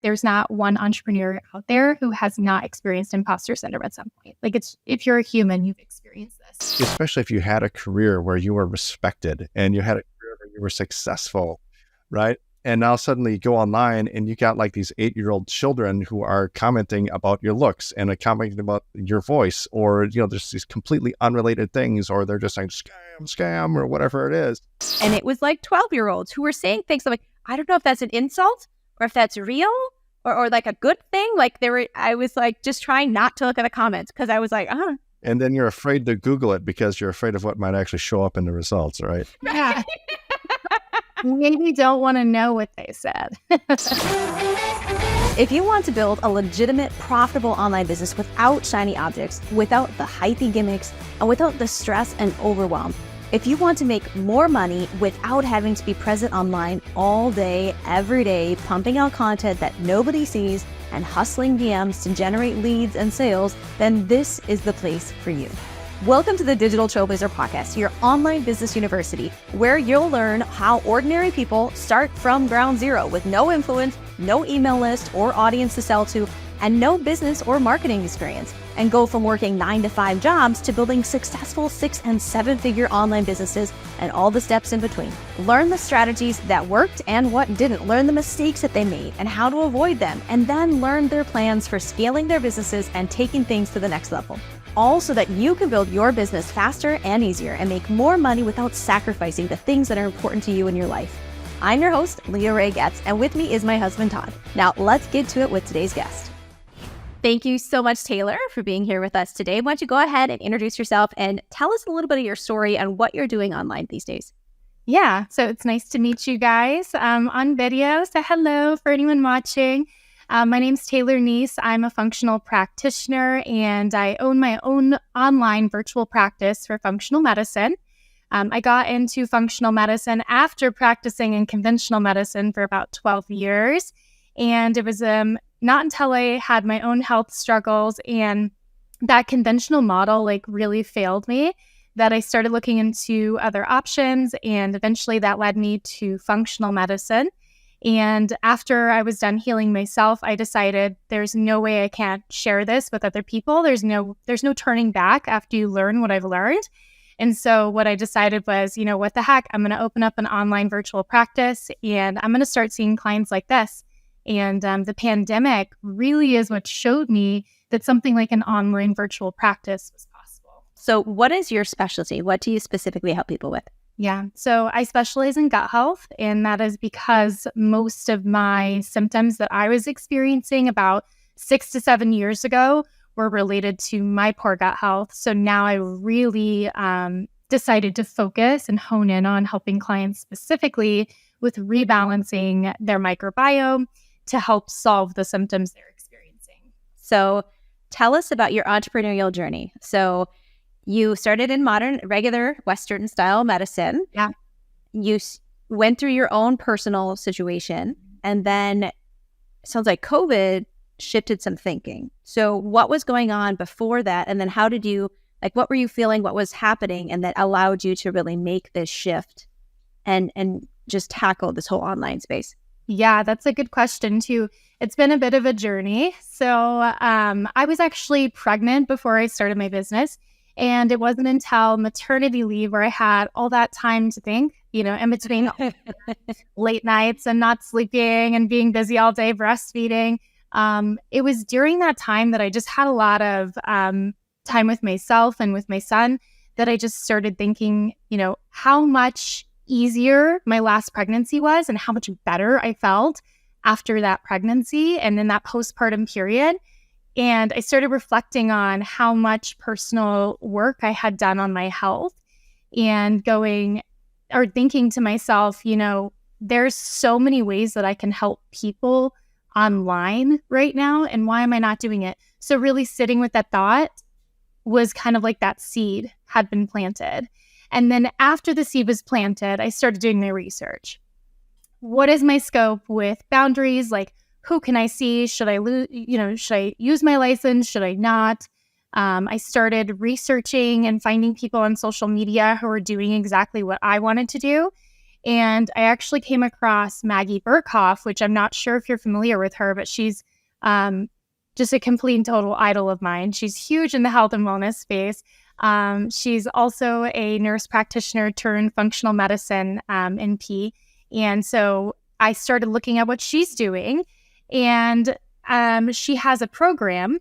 there's not one entrepreneur out there who has not experienced imposter syndrome at some point. Like if you're a human, you've experienced this. Especially if you had a career where you were respected and you had a career where you were successful, right? And now suddenly you go online and you got like these 8-year-old children who are commenting about your looks and commenting about your voice, or, there's these completely unrelated things, or they're just saying scam, or whatever it is. And it was like 12-year-olds who were saying things like, I don't know if that's an insult or if that's real or like a good thing. Like I was like just trying not to look at the comments because I was like, And then you're afraid to Google it because you're afraid of what might actually show up in the results, right? Yeah. Maybe don't want to know what they said. If you want to build a legitimate, profitable online business without shiny objects, without the hypey gimmicks, and without the stress and overwhelm, if you want to make more money without having to be present online all day, every day, pumping out content that nobody sees and hustling DMs to generate leads and sales, then this is the place for you. Welcome to the Digital Trailblazer podcast, your online business university, where you'll learn how ordinary people start from ground zero with no influence, no email list or audience to sell to, and no business or marketing experience, and go from working 9-to-5 jobs to building successful 6- and 7-figure online businesses and all the steps in between. Learn the strategies that worked and what didn't. Learn the mistakes that they made and how to avoid them, and then learn their plans for scaling their businesses and taking things to the next level. All so that you can build your business faster and easier and make more money without sacrificing the things that are important to you in your life. I'm your host, Leah Ray Getz, and with me is my husband, Todd. Now, let's get to it with today's guest. Thank you so much, Taylor, for being here with us today. Why don't you go ahead and introduce yourself and tell us a little bit of your story and what you're doing online these days. Yeah, so it's nice to meet you guys on video. So hello for anyone watching. My name's Taylor Knese. I'm a functional practitioner, and I own my own online virtual practice for functional medicine. I got into functional medicine after practicing in conventional medicine for about 12 years. And it was not until I had my own health struggles and that conventional model really failed me that I started looking into other options. And eventually that led me to functional medicine. And after I was done healing myself, I decided there's no way I can't share this with other people. There's no turning back after you learn what I've learned. And so what I decided was, what the heck, I'm going to open up an online virtual practice and I'm going to start seeing clients like this. And the pandemic really is what showed me that something like an online virtual practice was possible. So what is your specialty? What do you specifically help people with? Yeah, so I specialize in gut health, and that is because most of my symptoms that I was experiencing about 6 to 7 years ago were related to my poor gut health. So now I really decided to focus and hone in on helping clients specifically with rebalancing their microbiome to help solve the symptoms they're experiencing. So tell us about your entrepreneurial journey. So you started in regular Western style medicine. Yeah. You went through your own personal situation, and then it sounds like COVID shifted some thinking. So what was going on before that? And then how did you, what were you feeling? What was happening? And that allowed you to really make this shift and just tackle this whole online space? Yeah, that's a good question too. It's been a bit of a journey. So I was actually pregnant before I started my business. And it wasn't until maternity leave where I had all that time to think, in between late nights and not sleeping and being busy all day breastfeeding. It was during that time that I just had a lot of time with myself and with my son that I just started thinking, how much easier my last pregnancy was and how much better I felt after that pregnancy and in that postpartum period. And I started reflecting on how much personal work I had done on my health and thinking to myself, there's so many ways that I can help people online right now. And why am I not doing it? So really sitting with that thought was kind of like that seed had been planted. And then after the seed was planted, I started doing my research. What is my scope with boundaries? Who can I see? Should I should I use my license? Should I not? I started researching and finding people on social media who were doing exactly what I wanted to do. And I actually came across Maggie Burkhoff, which I'm not sure if you're familiar with her, but she's just a complete and total idol of mine. She's huge in the health and wellness space. She's also a nurse practitioner turned functional medicine NP. And so I started looking at what she's doing. And she has a program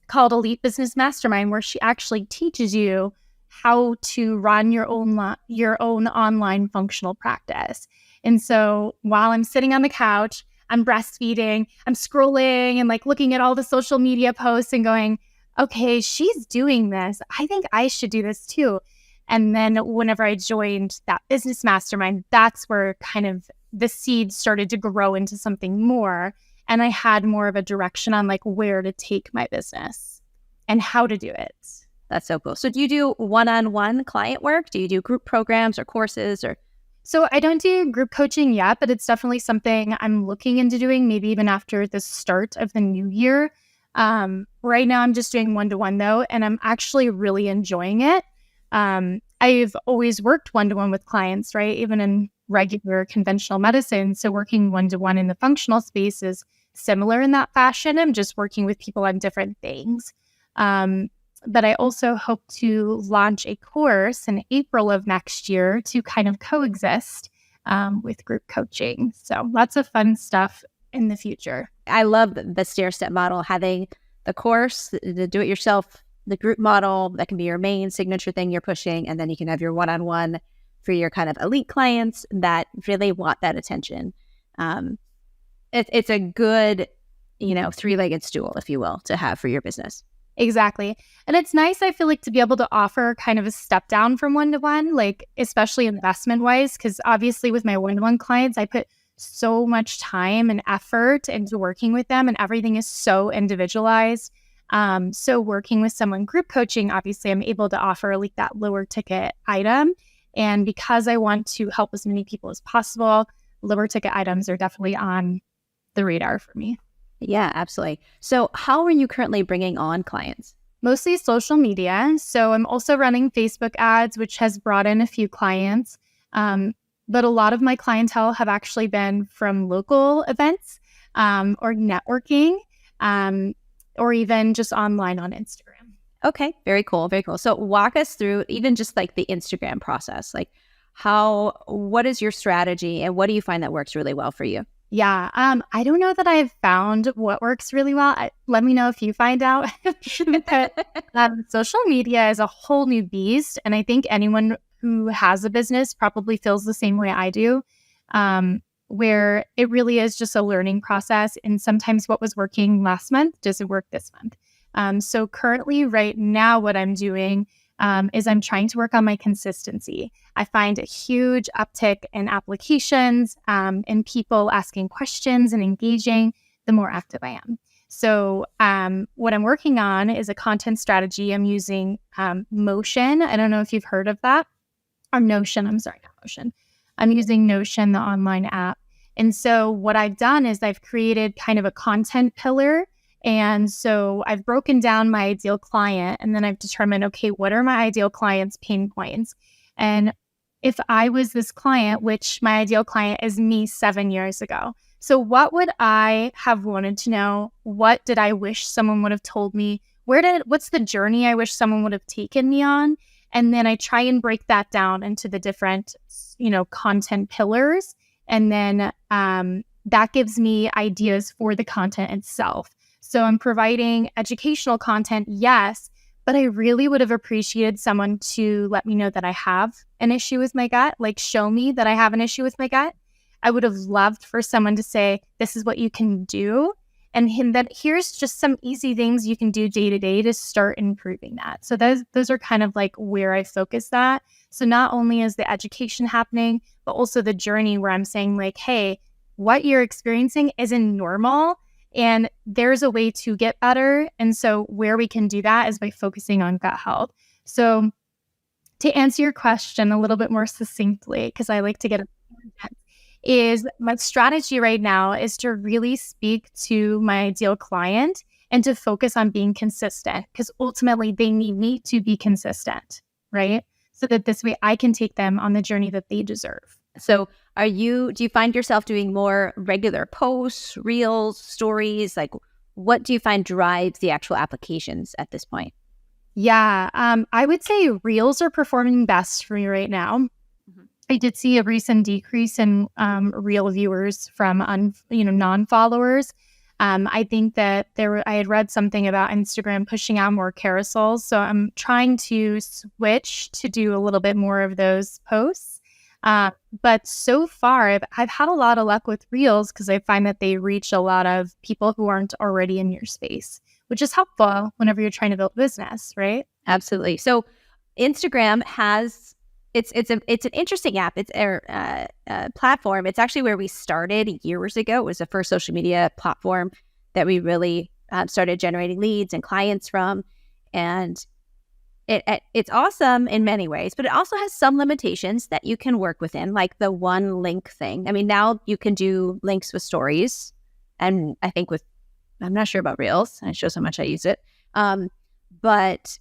called Elite Business Mastermind, where she actually teaches you how to run your own online functional practice. And so while I'm sitting on the couch, I'm breastfeeding, I'm scrolling and like looking at all the social media posts and going, okay, she's doing this. I think I should do this too. And then whenever I joined that business mastermind, that's where kind of the seed started to grow into something more. And I had more of a direction on like where to take my business and how to do it. That's so cool. So do you do one-on-one client work? Do you do group programs or courses or? So I don't do group coaching yet, but it's definitely something I'm looking into doing, maybe even after the start of the new year. Right now I'm just doing one-to-one though, and I'm actually really enjoying it. I've always worked one-to-one with clients, right? Even in regular conventional medicine. So working one-to-one in the functional space is similar in that fashion. I'm just working with people on different things. But I also hope to launch a course in April of next year to kind of coexist with group coaching. So lots of fun stuff in the future. I love the Stairstep model, having the course, the do-it-yourself, the group model, that can be your main signature thing you're pushing. And then you can have your one-on-one for your kind of elite clients that really want that attention. It's a good, three-legged stool, if you will, to have for your business. Exactly. And it's nice, I feel like, to be able to offer kind of a step down from one-to-one, like especially investment-wise, because obviously with my one-to-one clients, I put so much time and effort into working with them and everything is so individualized. So working with someone group coaching, obviously I'm able to offer like that lower ticket item. And because I want to help as many people as possible, lower ticket items are definitely on the radar for me. Yeah, absolutely. So how are you currently bringing on clients? Mostly social media. So I'm also running Facebook ads, which has brought in a few clients. But a lot of my clientele have actually been from local events or networking or even just online on Instagram. Okay, very cool, very cool. So walk us through even just like the Instagram process. Like what is your strategy and what do you find that works really well for you? Yeah, I don't know that I've found what works really well. Let me know if you find out. Social media is a whole new beast. And I think anyone who has a business probably feels the same way I do, where it really is just a learning process. And sometimes what was working last month doesn't work this month. So currently right now, what I'm doing is I'm trying to work on my consistency. I find a huge uptick in applications and people asking questions and engaging the more active I am. So what I'm working on is a content strategy. I'm using Motion. I don't know if you've heard of that. Or Notion. I'm sorry, not Motion. I'm using Notion, the online app. And so what I've done is I've created kind of a content pillar. And so I've broken down my ideal client and then I've determined, okay, what are my ideal client's pain points? And if I was this client, which my ideal client is me 7 years ago. So what would I have wanted to know? What did I wish someone would have told me? What's the journey I wish someone would have taken me on? And then I try and break that down into the different, content pillars. And then that gives me ideas for the content itself. So I'm providing educational content, yes, but I really would have appreciated someone to let me know that I have an issue with my gut, like show me that I have an issue with my gut. I would have loved for someone to say, this is what you can do. And then here's just some easy things you can do day to day to start improving that. So those are kind of like where I focus that. So not only is the education happening, but also the journey where I'm saying like, hey, what you're experiencing isn't normal. And there's a way to get better. And so where we can do that is by focusing on gut health. So to answer your question a little bit more succinctly, because I like to get is my strategy right now is to really speak to my ideal client and to focus on being consistent, because ultimately they need me to be consistent, right? So that this way I can take them on the journey that they deserve. So do you find yourself doing more regular posts, reels, stories? Like, what do you find drives the actual applications at this point? Yeah, I would say reels are performing best for me right now. I did see a recent decrease in reel viewers from non-followers. I think that I had read something about Instagram pushing out more carousels, so I'm trying to switch to do a little bit more of those posts. But so far, I've had a lot of luck with reels because I find that they reach a lot of people who aren't already in your space, which is helpful whenever you're trying to build business, right? Absolutely. So Instagram has it's an interesting app. It's a platform. It's actually where we started years ago. It was the first social media platform that we really started generating leads and clients from, and it's awesome in many ways, but it also has some limitations that you can work within, like the one link thing. I mean, now you can do links with stories, and I think I'm not sure about reels. It shows how much I use it. But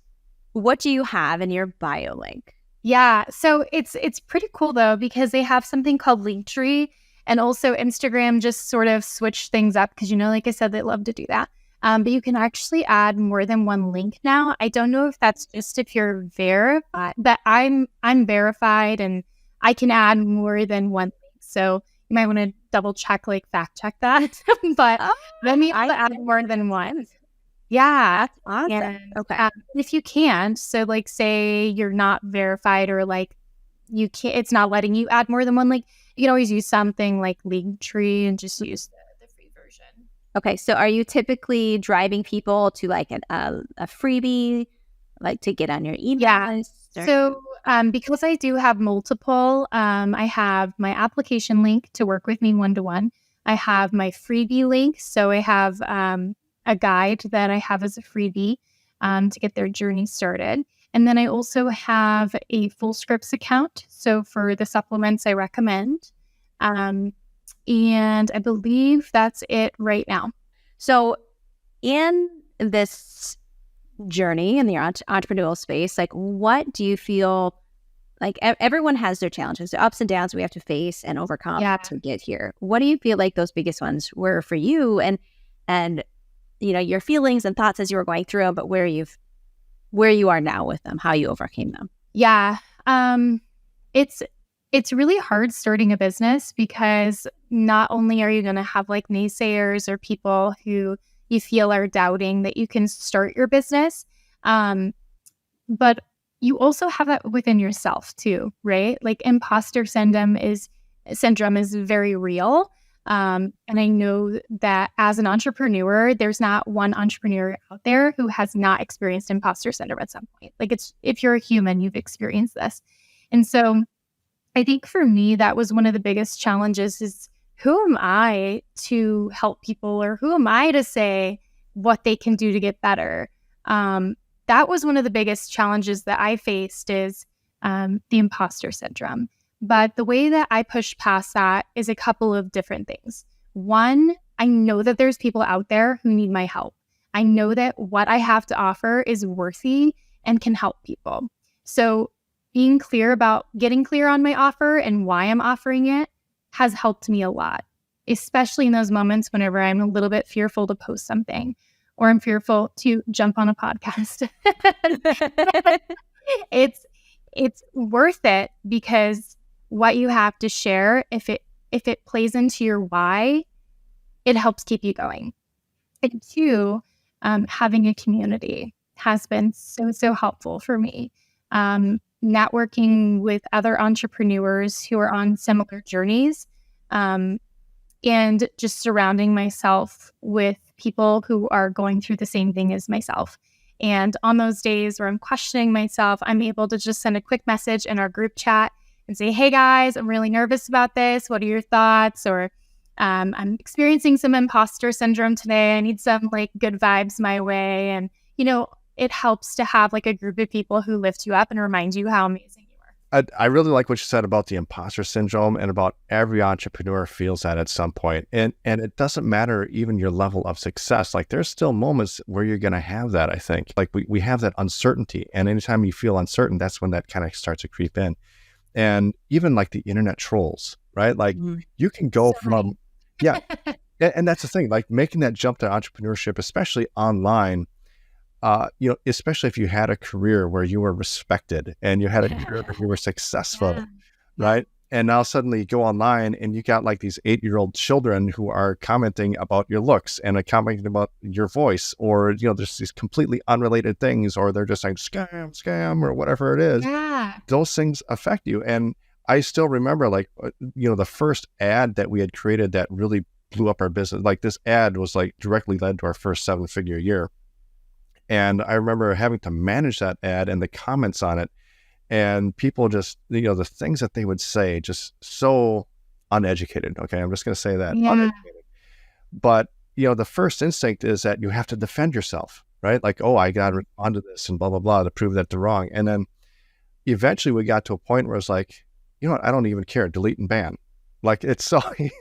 what do you have in your bio link? Yeah, so it's pretty cool though, because they have something called Linktree, and also Instagram just sort of switched things up because, like I said, they love to do that. But you can actually add more than one link now. I don't know if that's just if you're verified, but I'm verified and I can add more than one link. So you might want to double check, fact check that. But let me add more than one. Yeah. That's awesome. And, okay. If you can't, so say you're not verified or you can't, it's not letting you add more than one link, you can always use something like Linktree and just use the free version. Okay. So are you typically driving people to a freebie, to get on your email Yeah. list? So because I do have multiple, I have my application link to work with me one-to-one. I have my freebie link. So I have a guide that I have as a freebie to get their journey started. And then I also have a Fullscripts account. So for the supplements I recommend. And I believe that's it right now. So in this journey in the entrepreneurial space, what do you feel everyone has their challenges, the ups and downs we have to face and overcome to get here? What do you feel like those biggest ones were for you, and your feelings and thoughts as you were going through them, but where you are now with them, how you overcame them? Yeah. It's really hard starting a business because not only are you going to have naysayers or people who you feel are doubting that you can start your business, but you also have that within yourself too, right? Imposter syndrome is very real. And I know that as an entrepreneur, there's not one entrepreneur out there who has not experienced imposter syndrome at some point. If you're a human, you've experienced this. And so I think for me, that was one of the biggest challenges is, who am I to help people, or who am I to say what they can do to get better? That was one of the biggest challenges that I faced is the imposter syndrome. But the way that I push past that is a couple of different things. One, I know that there's people out there who need my help. I know that what I have to offer is worthy and can help people. So getting clear on my offer and why I'm offering it has helped me a lot, especially in those moments whenever I'm a little bit fearful to post something or I'm fearful to jump on a podcast. It's worth it because what you have to share, if it plays into your why, it helps keep you going. And two, having a community has been so helpful for me. Networking with other entrepreneurs who are on similar journeys, and just surrounding myself with people who are going through the same thing as myself. And on those days where I'm questioning myself, I'm able to just send a quick message in our group chat and say, hey guys, I'm really nervous about this. What are your thoughts? Or I'm experiencing some imposter syndrome today. I need some good vibes my way. And, it helps to have a group of people who lift you up and remind you how amazing you are. I really like what you said about the imposter syndrome, and about every entrepreneur feels that at some point. And it doesn't matter even your level of success. There's still moments where you're going to have that, I think. We have that uncertainty. And anytime you feel uncertain, that's when that kind of starts to creep in. And even like the internet trolls, right? Like you can go So from, yeah. And that's the thing, like making that jump to entrepreneurship, especially online, especially if you had a career where you were respected and you had a career where you were successful, yeah. right? And now suddenly you go online and you got like these 8-year-old children who are commenting about your looks and commenting about your voice, or, there's these completely unrelated things, or they're just like scam, or whatever it is. Yeah. Those things affect you. And I still remember like, the first ad that we had created that really blew up our business. Like this ad was like directly led to our first 7-figure year. And I remember having to manage that ad and the comments on it, and people just, the things that they would say, just so uneducated. Okay. I'm just going to say that. Yeah. Uneducated. But, the first instinct is that you have to defend yourself, right? Like, oh, I got to respond to this and blah, blah, blah to prove that they're wrong. And then eventually we got to a point where it's like, you know what? I don't even care. Delete and ban. Like it's so easy.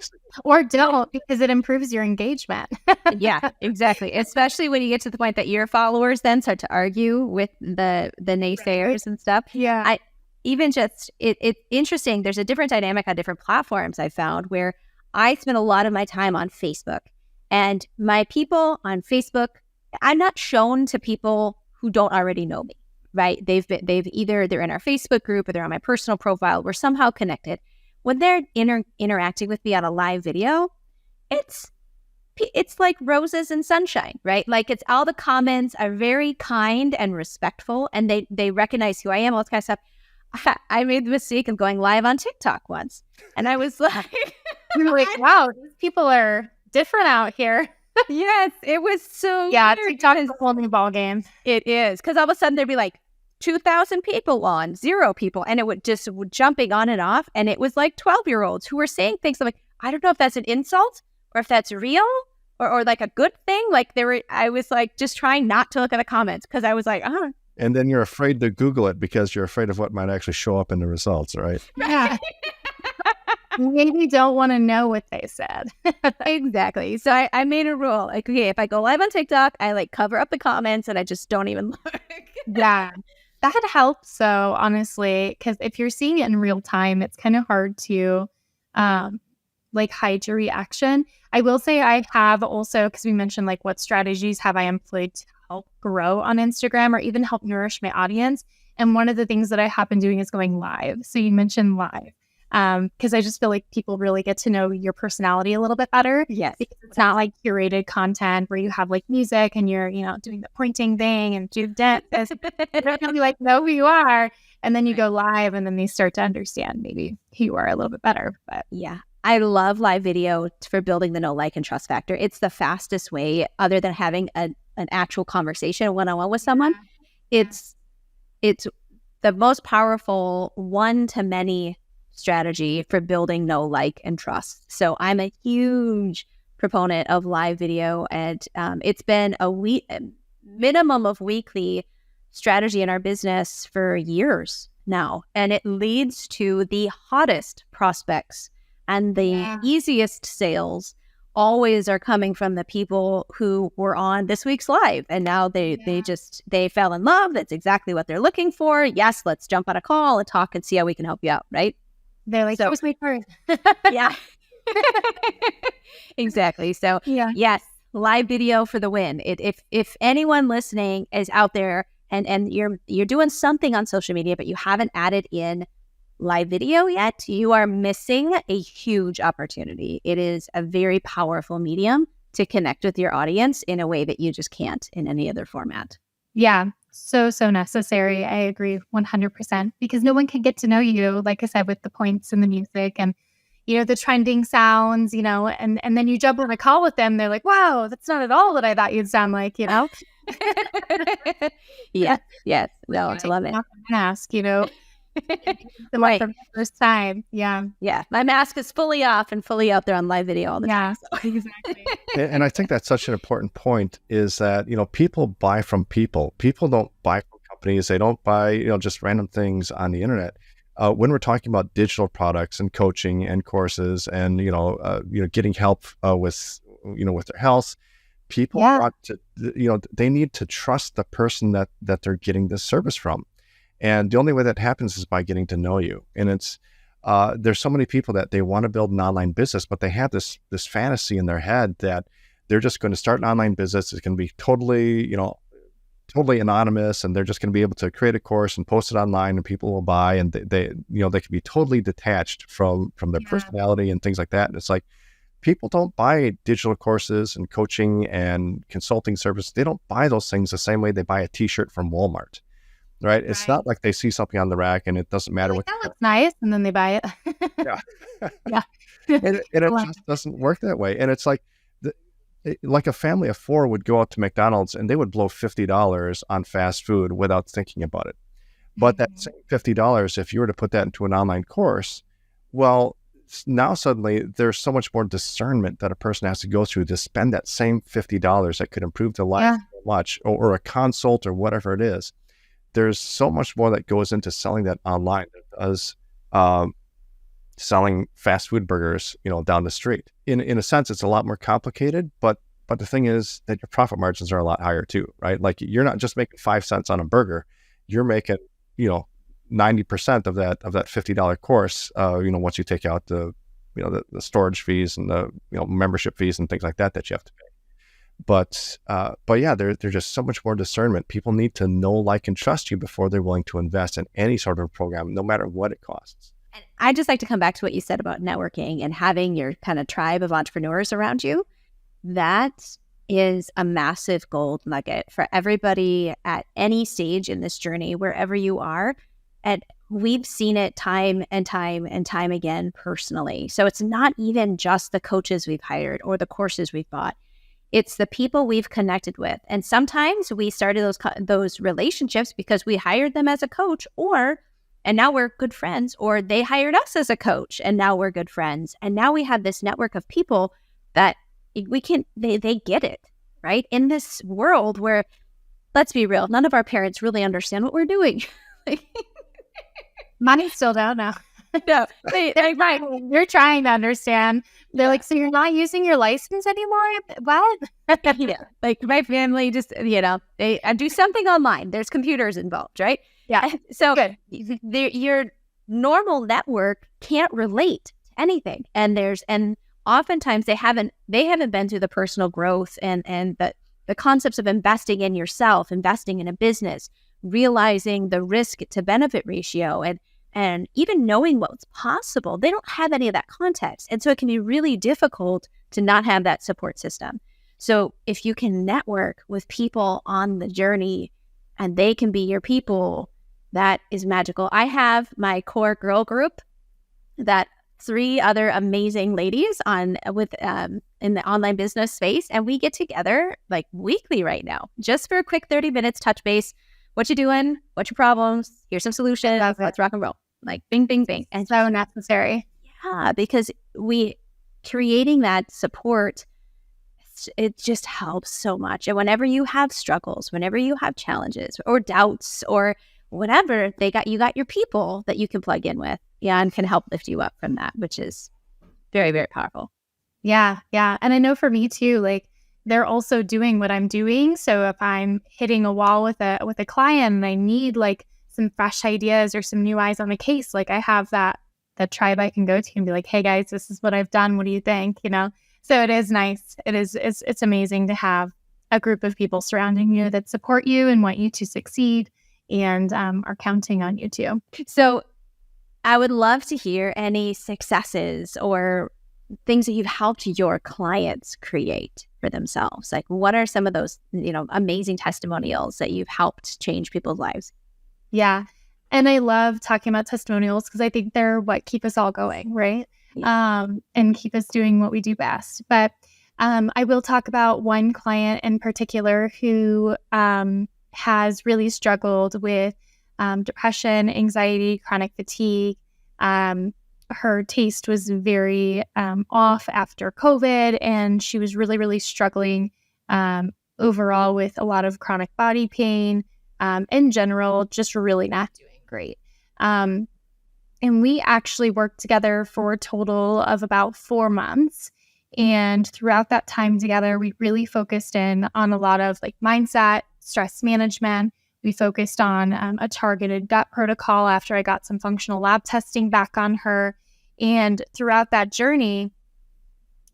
Or don't, because it improves your engagement. Yeah, exactly. Especially when you get to the point that your followers then start to argue with the naysayers and stuff. Yeah. It's interesting. There's a different dynamic on different platforms I found, where I spend a lot of my time on Facebook, and my people on Facebook, I'm not shown to people who don't already know me, right? They're in our Facebook group or they're on my personal profile. We're somehow connected. When they're interacting with me on a live video, it's like roses and sunshine, right? Like it's all the comments are very kind and respectful, and they recognize who I am, all that kind of stuff. I made the mistake of going live on TikTok once, and I was like, You're like, wow, these people are different out here. yes, it was so Yeah, weird. TikTok is a whole new ballgame. It is, because all of a sudden there'd be like 2,000 people on, 0 people, and it would just jumping on and off, and it was like 12-year-olds who were saying things. I'm like, I don't know if that's an insult or if that's real or like a good thing. Like I was like just trying not to look at the comments, because I was like, And then you're afraid to Google it because you're afraid of what might actually show up in the results, right? Yeah. Maybe don't want to know what they said. Exactly. So I made a rule. Like, okay, if I go live on TikTok, I like cover up the comments and I just don't even look. Yeah. That helps. So honestly, because if you're seeing it in real time, it's kind of hard to like hide your reaction. I will say I have also, because we mentioned like what strategies have I employed to help grow on Instagram or even help nourish my audience. And one of the things that I have been doing is going live. So you mentioned live. Because I just feel like people really get to know your personality a little bit better. Yes. Because it's not like curated content where you have like music and you're, doing the pointing thing and do dance. They don't really like know who you are. And then you go live and then they start to understand maybe who you are a little bit better. But yeah, I love live video for building the know, like, and trust factor. It's the fastest way, other than having an actual conversation one-on-one with someone. It's the most powerful one-to-many strategy for building know, like, and trust. So I'm a huge proponent of live video, and it's been a minimum of weekly strategy in our business for years now, and it leads to the hottest prospects and the easiest sales always are coming from the people who were on this week's live, and now they fell in love. That's exactly what they're looking for. Yes, let's jump on a call and talk and see how we can help you out, right? they're like, So- that was my turn. Yeah. Exactly. So Yeah. yes, live video for the win. If anyone listening is out there and you're doing something on social media, but you haven't added in live video yet, you are missing a huge opportunity. It is a very powerful medium to connect with your audience in a way that you just can't in any other format. Yeah. So necessary. I agree 100%, because no one can get to know you, like I said, with the points and the music and, the trending sounds, and then you jump on a call with them. They're like, wow, that's not at all what I thought you'd sound like, Yeah. Yes. No, I love it. Not gonna ask, the Right. from the first time. Yeah. Yeah. My mask is fully off and fully out there on live video all the time. Yeah. Exactly. And I think that's such an important point, is that, people buy from people. People don't buy from companies. They don't buy, just random things on the internet. When we're talking about digital products and coaching and courses and, getting help with their health, people want to, they need to trust the person that they're getting this service from. And the only way that happens is by getting to know you. And it's there's so many people that they want to build an online business, but they have this fantasy in their head that they're just going to start an online business. It's going to be totally, totally anonymous, and they're just going to be able to create a course and post it online, and people will buy, and they can be totally detached from their personality and things like that. And it's like, people don't buy digital courses and coaching and consulting services. They don't buy those things the same way they buy a t-shirt from Walmart, right? It's not like they see something on the rack and it doesn't matter what. That looks nice, and then they buy it. Yeah. Yeah. and it just doesn't work that way. And it's like, like a family of four would go out to McDonald's and they would blow $50 on fast food without thinking about it. But that same $50, if you were to put that into an online course, well, now suddenly there's so much more discernment that a person has to go through to spend that same $50 that could improve their life so much, or a consult or whatever it is. There's so much more that goes into selling that online that does selling fast food burgers, down the street. In a sense, it's a lot more complicated, but the thing is that your profit margins are a lot higher too, right? Like, you're not just making 5 cents on a burger, you're making, 90% of that $50 course, once you take out the storage fees and the, membership fees and things like that you have to pay. But yeah, there's just so much more discernment. People need to know, like, and trust you before they're willing to invest in any sort of program, no matter what it costs. I'd just like to come back to what you said about networking and having your kind of tribe of entrepreneurs around you. That is a massive gold nugget for everybody at any stage in this journey, wherever you are. And we've seen it time and time and time again personally. So it's not even just the coaches we've hired or the courses we've bought. It's the people we've connected with. And sometimes we started those relationships because we hired them as a coach, and now we're good friends, or they hired us as a coach and now we're good friends. And now we have this network of people that they get it, right? In this world where, let's be real, none of our parents really understand what we're doing. Mine still don't know. No, they're right. You're trying to understand. They're like, so you're not using your license anymore? What? Yeah, like my family just, they do something online. There's computers involved, right? Yeah. So your normal network can't relate to anything, and oftentimes they haven't been through the personal growth and the concepts of investing in yourself, investing in a business, realizing the risk to benefit ratio, and even knowing what's possible. They don't have any of that context, and so it can be really difficult to not have that support system. So if you can network with people on the journey and they can be your people, that is magical. I have my core girl group, that 3 other amazing ladies in the online business space, and we get together like weekly right now, just for a quick 30 minutes touch base. What you doing? What's your problems? Here's some solutions. Let's rock and roll. Like, bing, bing, bing. And so necessary. Yeah, because creating that support, it just helps so much. And whenever you have struggles, whenever you have challenges or doubts or whatever, you got your people that you can plug in with, and can help lift you up from that, which is very, very powerful. Yeah. And I know for me too, like, they're also doing what I'm doing. So if I'm hitting a wall with a client and I need like some fresh ideas or some new eyes on the case, like, I have that tribe I can go to and be like, hey guys, this is what I've done. What do you think? So it is nice. It's amazing to have a group of people surrounding you that support you and want you to succeed, and are counting on you too. So I would love to hear any successes or things that you've helped your clients create for themselves. Like, what are some of those, amazing testimonials that you've helped change people's lives? Yeah. And I love talking about testimonials because I think they're what keep us all going, right? Yeah. And keep us doing what we do best. But I will talk about one client in particular who has really struggled with depression, anxiety, chronic fatigue. Her taste was very off after COVID, and she was really, really struggling overall with a lot of chronic body pain. In general, just really not doing great. And we actually worked together for a total of about 4 months. And throughout that time together, we really focused in on a lot of like mindset, stress management. We focused on a targeted gut protocol after I got some functional lab testing back on her. And throughout that journey,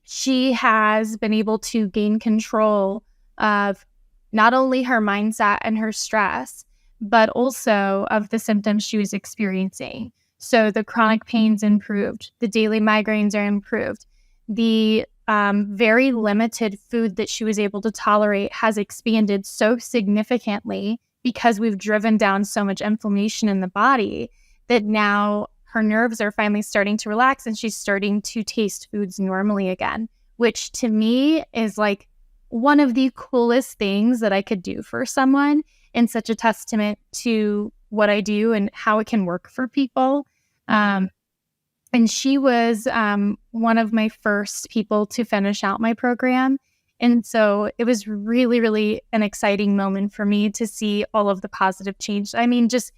she has been able to gain control of not only her mindset and her stress, but also of the symptoms she was experiencing. So the chronic pains improved, the daily migraines are improved, the very limited food that she was able to tolerate has expanded so significantly because we've driven down so much inflammation in the body that now her nerves are finally starting to relax and she's starting to taste foods normally again, which to me is like one of the coolest things that I could do for someone, and such a testament to what I do and how it can work for people. And she was one of my first people to finish out my program. And so it was really, really an exciting moment for me to see all of the positive change. I mean, just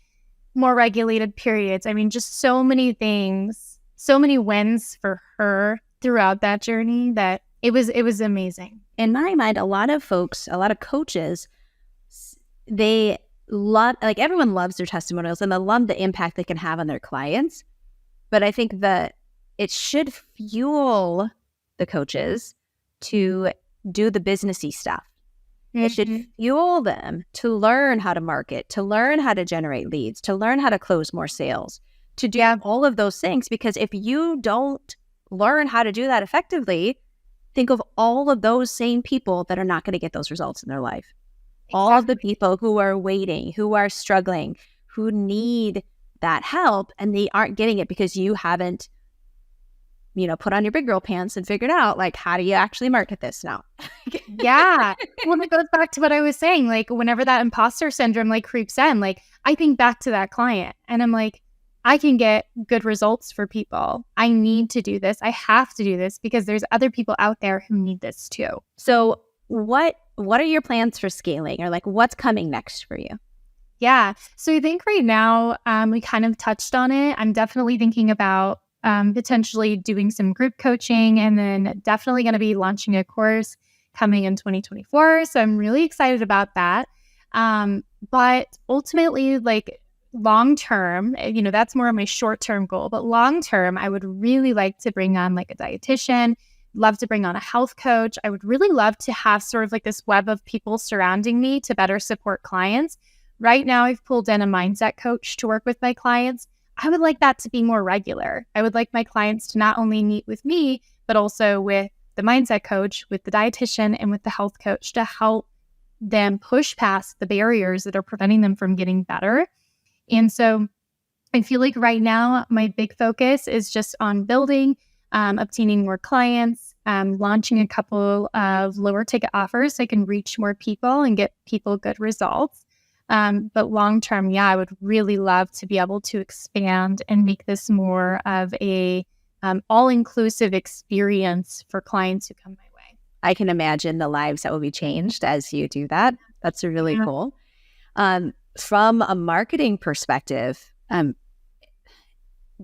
more regulated periods. I mean, just so many things, so many wins for her throughout that journey that it was amazing. In my mind, a lot of folks, a lot of coaches, they love, like everyone loves their testimonials and they love the impact they can have on their clients. But I think that it should fuel the coaches to do the businessy stuff. It should fuel them to learn how to market, to learn how to generate leads, to learn how to close more sales, to do all of those things. Because if you don't learn how to do that effectively, think of all of those same people that are not going to get those results in their life. Exactly. All of the people who are waiting, who are struggling, who need that help, and they aren't getting it because you haven't, put on your big girl pants and figured out, like, how do you actually market this now? Yeah. Well, it goes back to what I was saying. Like, whenever that imposter syndrome, like, creeps in, like, I think back to that client and I'm like, I can get good results for people. I need to do this. I have to do this because there's other people out there who need this too. So what are your plans for scaling, or like what's coming next for you? Yeah. So I think right now we kind of touched on it. I'm definitely thinking about potentially doing some group coaching, and then definitely going to be launching a course coming in 2024. So I'm really excited about that. But ultimately, like, long term, that's more of my short term goal. But long term, I would really like to bring on like a dietitian, love to bring on a health coach. I would really love to have sort of like this web of people surrounding me to better support clients. Right now, I've pulled in a mindset coach to work with my clients. I would like that to be more regular. I would like my clients to not only meet with me, but also with the mindset coach, with the dietitian, and with the health coach to help them push past the barriers that are preventing them from getting better. And so I feel like right now, my big focus is just on building, obtaining more clients, launching a couple of lower ticket offers so I can reach more people and get people good results. But long term, I would really love to be able to expand and make this more of a all-inclusive experience for clients who come my way. I can imagine the lives that will be changed as you do that. That's really cool. From a marketing perspective,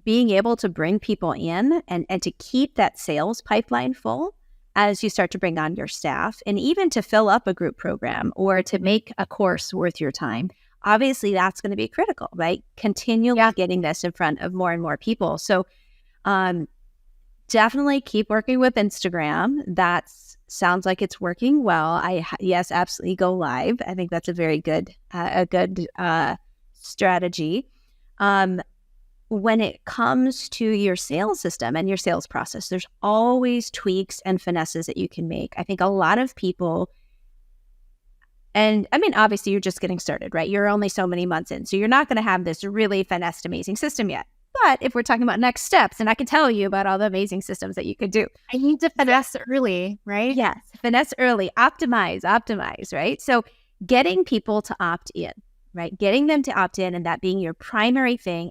being able to bring people in and to keep that sales pipeline full as you start to bring on your staff, and even to fill up a group program or to make a course worth your time, obviously that's going to be critical, right? Continually getting this in front of more and more people. So definitely keep working with Instagram. That sounds like it's working well. Yes, absolutely go live. I think that's a very good strategy. When it comes to your sales system and your sales process, there's always tweaks and finesses that you can make. I think a lot of people, and I mean, obviously you're just getting started, right? You're only so many months in, so you're not going to have this really finessed, amazing system yet. But if we're talking about next steps, and I can tell you about all the amazing systems that you could do. I need to finesse early, right? Yes, finesse early, optimize, right? So getting people to opt in, right? Getting them to opt in, and that being your primary thing.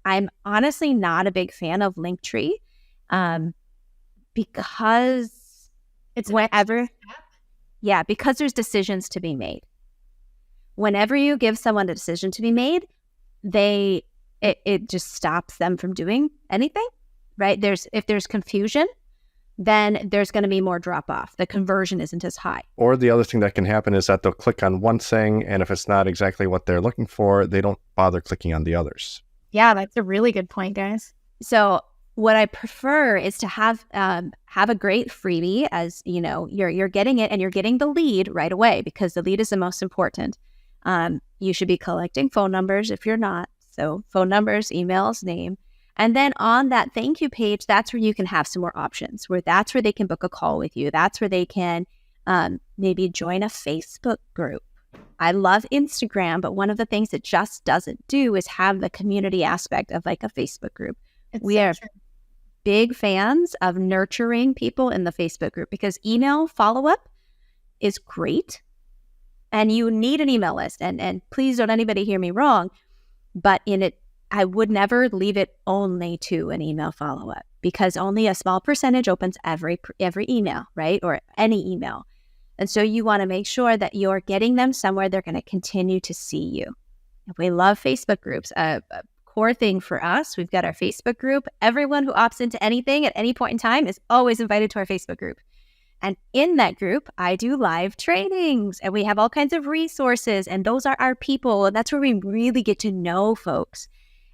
I'm honestly not a big fan of Linktree because it's because there's decisions to be made. Whenever you give someone a decision to be made, it just stops them from doing anything, right? If there's confusion, then there's going to be more drop off. The conversion isn't as high. Or the other thing that can happen is that they'll click on one thing, and if it's not exactly what they're looking for, they don't bother clicking on the others. Yeah, that's a really good point, guys. So what I prefer is to have a great freebie, as you know, you're getting it and you're getting the lead right away, because the lead is the most important. You should be collecting phone numbers if you're not. So phone numbers, emails, name. And then on that thank you page, that's where you can have some more options, that's where they can book a call with you. That's where they can maybe join a Facebook group. I love Instagram, but one of the things it just doesn't do is have the community aspect of like a Facebook group. We are big fans of nurturing people in the Facebook group, because email follow-up is great. And you need an email list. And please don't anybody hear me wrong, but in it, I would never leave it only to an email follow-up, because only a small percentage opens every email, right? Or any email. And so you want to make sure that you're getting them somewhere they're going to continue to see you. We love Facebook groups. A core thing for us, we've got our Facebook group. Everyone who opts into anything at any point in time is always invited to our Facebook group. And in that group, I do live trainings, and we have all kinds of resources, and those are our people. And that's where we really get to know folks.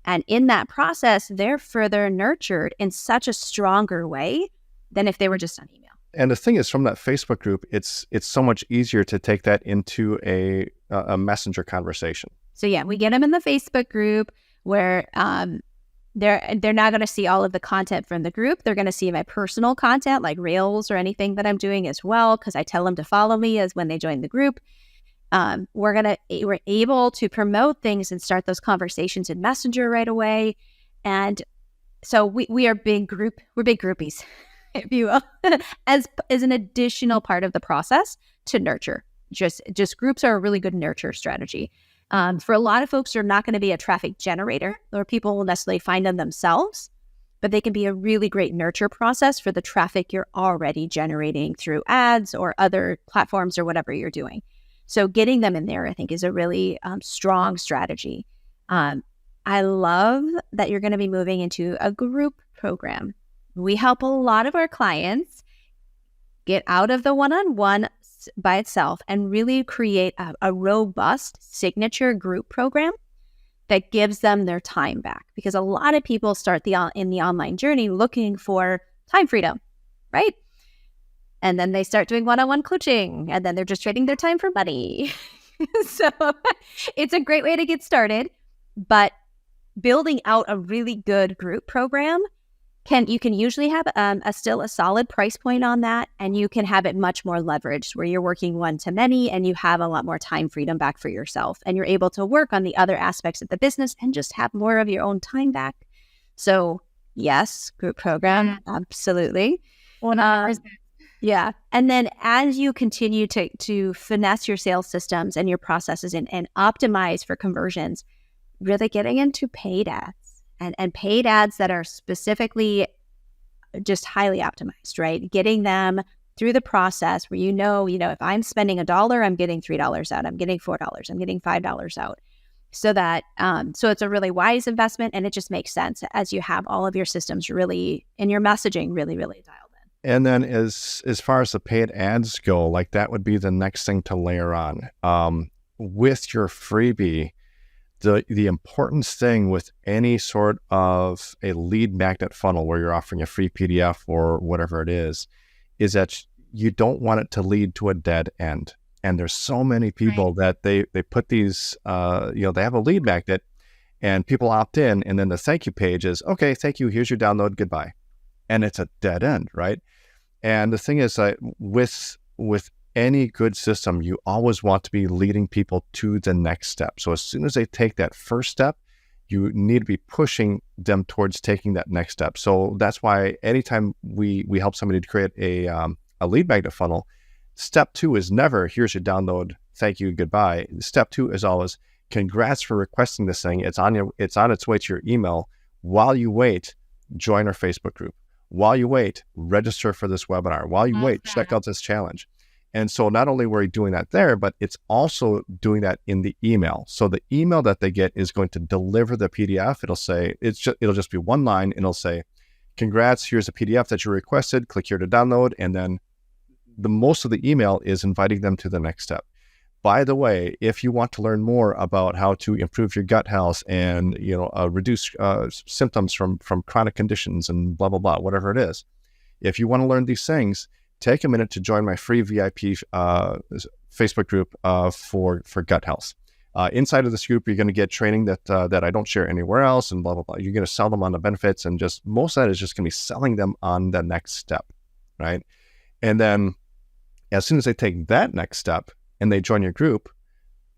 And in that process, they're further nurtured in such a stronger way than if they were just on email. And the thing is, from that Facebook group, it's so much easier to take that into a messenger conversation. So yeah, we get them in the Facebook group where they're not going to see all of the content from the group. They're going to see my personal content, like Reels or anything that I'm doing as well, because I tell them to follow me as when they join the group. We're able to promote things and start those conversations in Messenger right away. And so we are big groupies, if you will, as an additional part of the process to nurture. Just groups are a really good nurture strategy. For a lot of folks, they're not going to be a traffic generator, or people will necessarily find them themselves, but they can be a really great nurture process for the traffic you're already generating through ads or other platforms or whatever you're doing. So getting them in there, I think, is a really strong strategy. I love that you're going to be moving into a group program. We help a lot of our clients get out of the one-on-one by itself and really create a robust signature group program that gives them their time back. Because a lot of people start in the online journey looking for time freedom, right? And then they start doing one-on-one coaching, and then they're just trading their time for money. So it's a great way to get started. But building out a really good group program, you can usually have still a solid price point on that, and you can have it much more leveraged, where you're working one-to-many and you have a lot more time freedom back for yourself, and you're able to work on the other aspects of the business and just have more of your own time back. So yes, group program, absolutely. Yeah. And then as you continue to finesse your sales systems and your processes and optimize for conversions, really getting into paid ads and paid ads that are specifically just highly optimized, right? Getting them through the process where, if I'm spending $1, I'm getting $3 out. I'm getting $4. I'm getting $5 out. So that, so it's a really wise investment, and it just makes sense as you have all of your systems really, and your messaging really, really dialed. And then as far as the paid ads go, like that would be the next thing to layer on. With your freebie, the important thing with any sort of a lead magnet funnel where you're offering a free PDF or whatever it is that you don't want it to lead to a dead end. And there's so many people that they put these, they have a lead magnet and people opt in, and then the thank you page is, okay, thank you, here's your download, goodbye. And it's a dead end, right? And the thing is, with any good system, you always want to be leading people to the next step. So as soon as they take that first step, you need to be pushing them towards taking that next step. So that's why anytime we help somebody to create a lead magnet funnel, step 2 is never, here's your download, thank you, goodbye. Step 2 is always, congrats for requesting this thing. It's on its way to your email. While you wait, join our Facebook group. While you wait, register for this webinar. While you wait, check out this challenge. And so not only were we doing that there, but it's also doing that in the email. So the email that they get is going to deliver the PDF. It'll say, it'll just be one line, and it'll say, congrats, here's a PDF that you requested, click here to download. And then the most of the email is inviting them to the next step. By the way, if you want to learn more about how to improve your gut health and reduce symptoms from chronic conditions and blah, blah, blah, whatever it is, if you want to learn these things, take a minute to join my free VIP Facebook group for gut health. Inside of this group, you're going to get training that I don't share anywhere else and blah, blah, blah. You're going to sell them on the benefits, and just most of that is just going to be selling them on the next step, right? And then as soon as they take that next step and they join your group,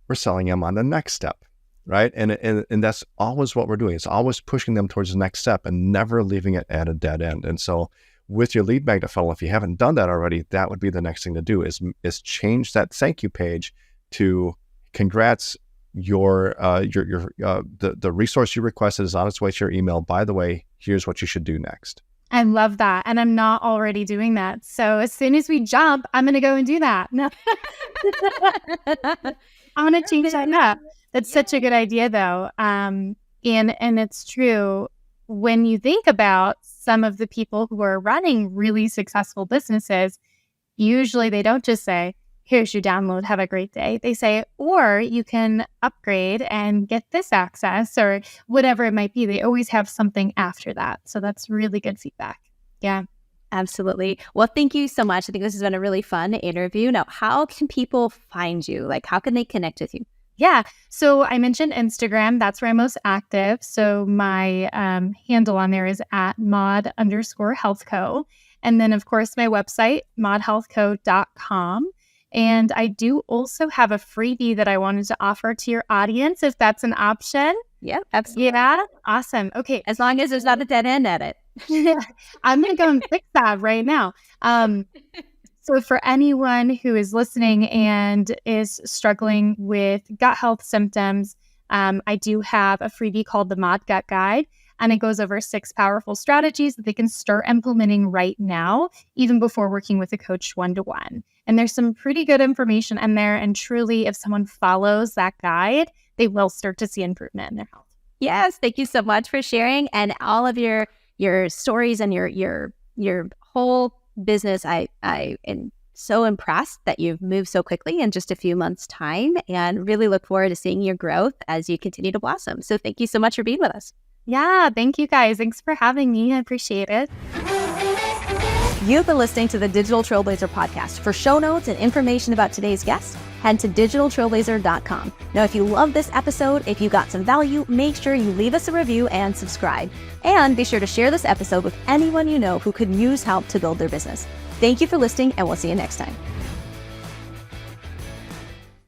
we're selling them on the next step, right? And that's always what we're doing. It's always pushing them towards the next step and never leaving it at a dead end. And so with your lead magnet funnel, if you haven't done that already, that would be the next thing to do is change that thank you page to congrats, the resource you requested is on its way to your email. By the way, here's what you should do next. I love that. And I'm not already doing that. So as soon as we jump, I'm going to go and do that. No. I'm going to change that up. That's such a good idea, though. And it's true. When you think about some of the people who are running really successful businesses, usually they don't just say, here's your download, have a great day. They say, or you can upgrade and get this access or whatever it might be. They always have something after that. So that's really good feedback. Yeah. Absolutely. Well, thank you so much. I think this has been a really fun interview. Now, how can people find you? Like, how can they connect with you? Yeah. So I mentioned Instagram. That's where I'm most active. So my handle on there is @mod_healthco. And then, of course, my website, modhealthco.com. And I do also have a freebie that I wanted to offer to your audience, if that's an option. Yeah, absolutely. Yeah, awesome. Okay. As long as there's not a dead end at it. I'm going to go and fix that right now. So for anyone who is listening and is struggling with gut health symptoms, I do have a freebie called the Mod Gut Guide. And it goes over 6 powerful strategies that they can start implementing right now, even before working with a coach one-to-one. And there's some pretty good information in there. And truly, if someone follows that guide, they will start to see improvement in their health. Yes. Thank you so much for sharing and all of your stories and your whole business. I am so impressed that you've moved so quickly in just a few months' time, and really look forward to seeing your growth as you continue to blossom. So thank you so much for being with us. Yeah, thank you guys. Thanks for having me. I appreciate it. You've been listening to the Digital Trailblazer podcast. For show notes and information about today's guest, head to digitaltrailblazer.com. Now, if you love this episode, if you got some value, make sure you leave us a review and subscribe. And be sure to share this episode with anyone you know who could use help to build their business. Thank you for listening, and we'll see you next time.